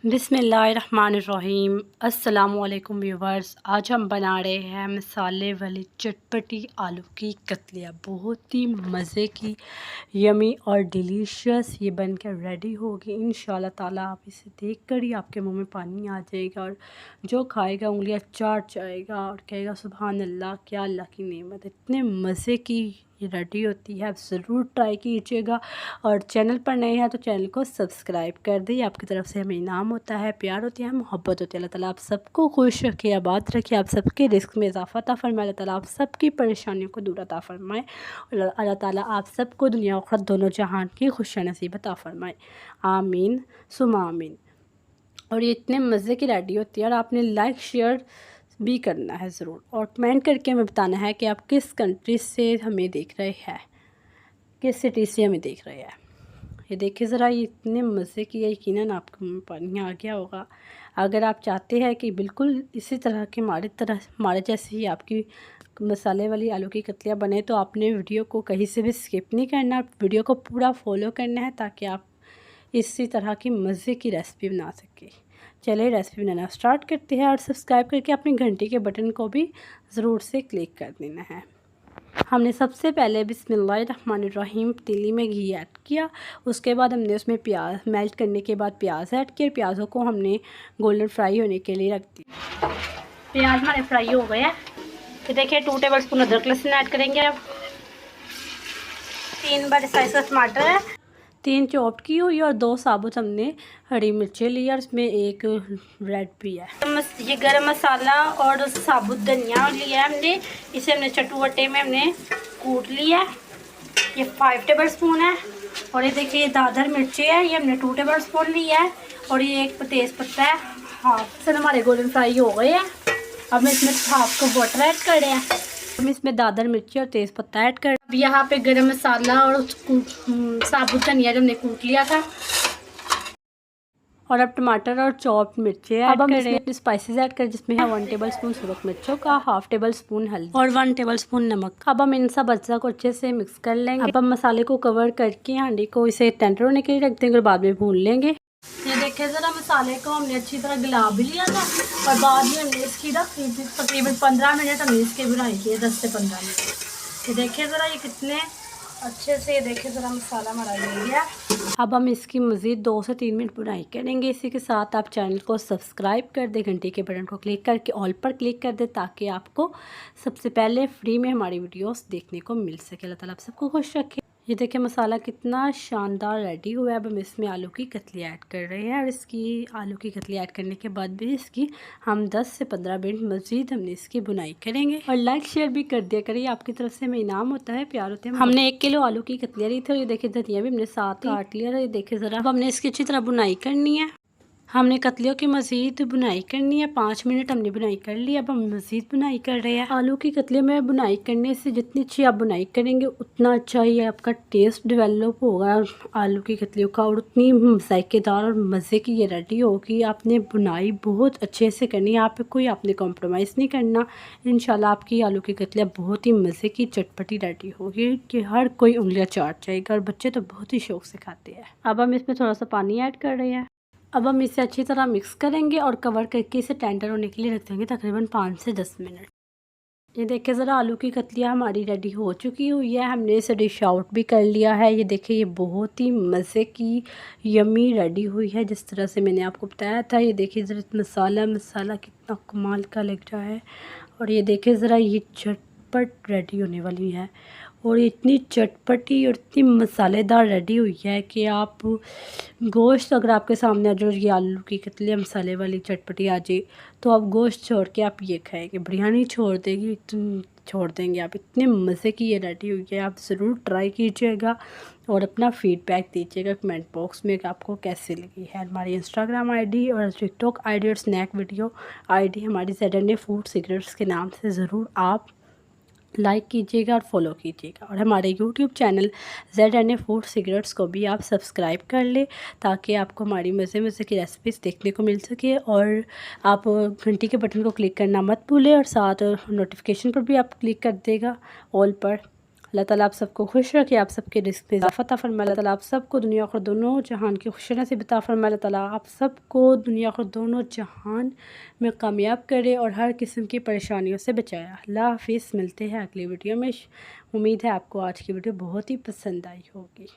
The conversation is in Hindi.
बिस्मिल्लाहिर्रहमानिर्रहीम। अस्सलामुअलैकुम व्यूवर्स। आज हम बना रहे हैं मसाले वाली चटपटी आलू की कतलियाँ। बहुत ही मज़े की, यमी और डिलीशियस ये बनकर रेडी होगी इंशाल्लाह ताला। आप इसे देखकर ही आपके मुंह में पानी आ जाएगा और जो खाएगा उंगलियां चाट जाएगा और कहेगा सुभान अल्लाह, क्या अल्लाह की नेमत। इतने मज़े की ये रेडी होती है, आप ज़रूर ट्राई कीजिएगा। और चैनल पर नए हैं तो चैनल को सब्सक्राइब कर दें। आपकी तरफ से हमें इनाम होता है, प्यार होती है, मोहब्बत होती है। अल्लाह ताला आप सबको खुश रखे, आबाद रखे, आप सबके रिस्क में इजाफ़ा अता फरमाए। अल्लाह ताला आप सबकी परेशानियों को दूर अता फरमाए। और अल्लाह ताला आप सबको दुनिया और आखिरत दोनों जहान की खुशियाँ नसीब अता फरमाए। आमीन सुमा आमीन। और ये इतने मज़े की रेडी होती है और आपने लाइक शेयर भी करना है ज़रूर, और कमेंट करके हमें बताना है कि आप किस कंट्री से हमें देख रहे हैं, किस सिटी से हमें देख रहे हैं। ये देखिए ज़रा, ये इतने मज़े की है, यकीनन आपको मुँह में पानी आ गया होगा। अगर आप चाहते हैं कि बिल्कुल इसी तरह के हमारे जैसे ही आपकी मसाले वाली आलू की कतलियाँ बने, तो आपने वीडियो को कहीं से भी स्किप नहीं करना, वीडियो को पूरा फॉलो करना है ताकि आप इसी तरह की मज़े की रेसिपी बना सकें। चलिए रेसिपी बनाना स्टार्ट करते हैं। और सब्सक्राइब करके अपनी घंटी के बटन को भी ज़रूर से क्लिक कर देना है। हमने सबसे पहले बिस्मिल्लाहिर्रहमानिर्रहीम पतीली में घी ऐड किया। उसके बाद हमने उसमें प्याज मेल्ट करने के बाद प्याज ऐड किया। प्याज़ों को हमने गोल्डन फ्राई होने के लिए रख दिया। प्याज हमारे फ्राई हो गए हैं। तो देखिए 2 टेबल स्पून अदरक लहसुन ऐड करेंगे। अब 3 बड़े साइज का टमाटर है, 3 चॉप की हुई, और 2 साबुत हमने हरी मिर्चें ली, और इसमें 1 रेड भी है। ये गरम मसाला और साबुत धनिया लिया है हमने, इसे हमने चटुवटे में हमने कूट लिया है। ये 5 टेबल स्पून है। और ये देखिए, ये दादर मिर्ची है, ये हमने 2 टेबल स्पून लिया है। और ये 1 तेज़ पत्ता है। हाफ से हमारे गोल्डन फ्राई हो गए हैं। अब मैं इसमें हाफ को वाटर ऐड कर रहे हैं। हम इसमें दादर मिर्ची और तेज़ पत्ता ऐड कर। अब यहाँ पे गरम मसाला और साबुत धनिया जो हमने कूट लिया था, और अब टमाटर और चॉप मिर्चें ऐड कर रहे हैं। स्पाइसेस ऐड कर, जिसमें है 1 टेबल स्पून सूरख मिर्चों का, हाफ टेबल स्पून हल्दी और 1 टेबल स्पून नमक। अब हम इन सब अज्जा को अच्छे से मिक्स कर लेंगे। अब हम मसाले को कवर करके हांडी को इसे टेंडर होने के लिए रख देंगे और बाद में भून लेंगे। ये देखिए ज़रा, मसाले को हमने अच्छी तरह गला भी लिया था, और बाद में हमने इसकी तकरीबन 15 मिनट हमने इसके बुनाई की है, 10 से 15 मिनट। ये देखिए ज़रा, ये कितने अच्छे से, ये देखिए ज़रा मसाला हमारा ले गया। अब हम इसकी मज़ीद 2 से 3 मिनट बुनाई करेंगे। इसी के साथ आप चैनल को सब्सक्राइब कर दें, घंटी के बटन को क्लिक करके ऑल पर क्लिक कर दें, ताकि आपको सबसे पहले फ्री में हमारी वीडियोस देखने को मिल सके। अल्लाह ताला आप सबको खुश रखे। ये देखिए मसाला कितना शानदार रेडी हुआ है। अब हम इसमें आलू की कतलियाँ ऐड कर रहे हैं, और इसकी आलू की कतलियाँ ऐड करने के बाद भी इसकी हम 10 से 15 मिनट मज़ीद हमने इसकी बुनाई करेंगे। और लाइक शेयर भी कर दिया करिए, आपकी तरफ से हमें इनाम होता है, प्यार होते हैं। हमने 1 किलो आलू की कतलियाँ ली थी, और ये देखिए धनिया भी हमने साथ काट लिया। ये देखिए ज़रा, अब हमने इसकी अच्छी तरह बुनाई करनी है। हमने कतलियों की मज़ीद बुनाई करनी है। 5 मिनट हमने बुनाई कर ली। अब हम मज़ीद बुनाई कर रहे हैं। आलू की कतलियों में बुनाई करने से जितनी अच्छी आप बुनाई करेंगे, उतना अच्छा ही आपका टेस्ट डेवलप होगा आलू की कतलियों का, और उतनी जायकेदार और मज़े की ये रेडी होगी। आपने बुनाई बहुत अच्छे से करनी है, यहाँ पे कोई आपने कॉम्प्रोमाइज़ नहीं करना। इंशाल्लाह आपकी आलू की कतलियाँ बहुत ही मज़े की चटपटी रेडी होगी कि हर कोई उंगलियाँ चाट जाएगा, और बच्चे तो बहुत ही शौक़ से खाते हैं। अब हम इसमें थोड़ा सा पानी ऐड कर रहे हैं। अब हम इसे अच्छी तरह मिक्स करेंगे और कवर करके इसे टेंडर होने के लिए रख देंगे तकरीबन 5 से 10 मिनट। ये देखिए ज़रा, आलू की कतलियाँ हमारी रेडी हो चुकी हुई है। हमने इसे डिश आउट भी कर लिया है। ये देखिए, ये बहुत ही मज़े की यमी रेडी हुई है, जिस तरह से मैंने आपको बताया था। ये देखिए ज़रा, मसाला कितना कमाल का लग रहा है। और ये देखिए ज़रा, ये झटपट रेडी होने वाली है, और इतनी चटपटी और इतनी मसालेदार रेडी हुई है कि आप गोश्त अगर आपके सामने जो ये आलू की कतलियाँ मसाले वाली चटपटी आ जाए, तो आप गोश्त छोड़ के आप ये खाएंगे, बिरयानी छोड़ देंगे आप। इतने मज़े की ये रेडी हुई है, आप ज़रूर ट्राई कीजिएगा और अपना फ़ीडबैक दीजिएगा कमेंट बॉक्स में कि आपको कैसी लगी है। हमारी इंस्टाग्राम आईडी और टिकटॉक आईडी और स्नैक वीडियो आईडी हमारी ZNA फूड सीक्रेट्स के नाम से ज़रूर आप लाइक कीजिएगा और फॉलो कीजिएगा। और हमारे YouTube channel ZNA food secrets को भी आप सब्सक्राइब कर लें, ताकि आपको हमारी मज़े की रेसिपीज़ देखने को मिल सके। और आप घंटी के बटन को क्लिक करना मत भूलें, और साथ नोटिफिकेशन पर भी आप क्लिक कर देगा ऑल पर, अल्लाह ताला आप सबको खुश रखे, आप सबके रिस्क में इजाफा अता फरमाए। अल्लाह ताला आप सबको दुनिया और दोनों जहान की खुशी नसीब अता फरमाए। अल्लाह ताला आप सबको दुनिया और दोनों जहान में कामयाब करे और हर किस्म की परेशानियों से बचाए। अल्लाह हाफिज़, मिलते हैं अगली वीडियो में। उम्मीद है आपको आज की वीडियो बहुत ही पसंद आई होगी।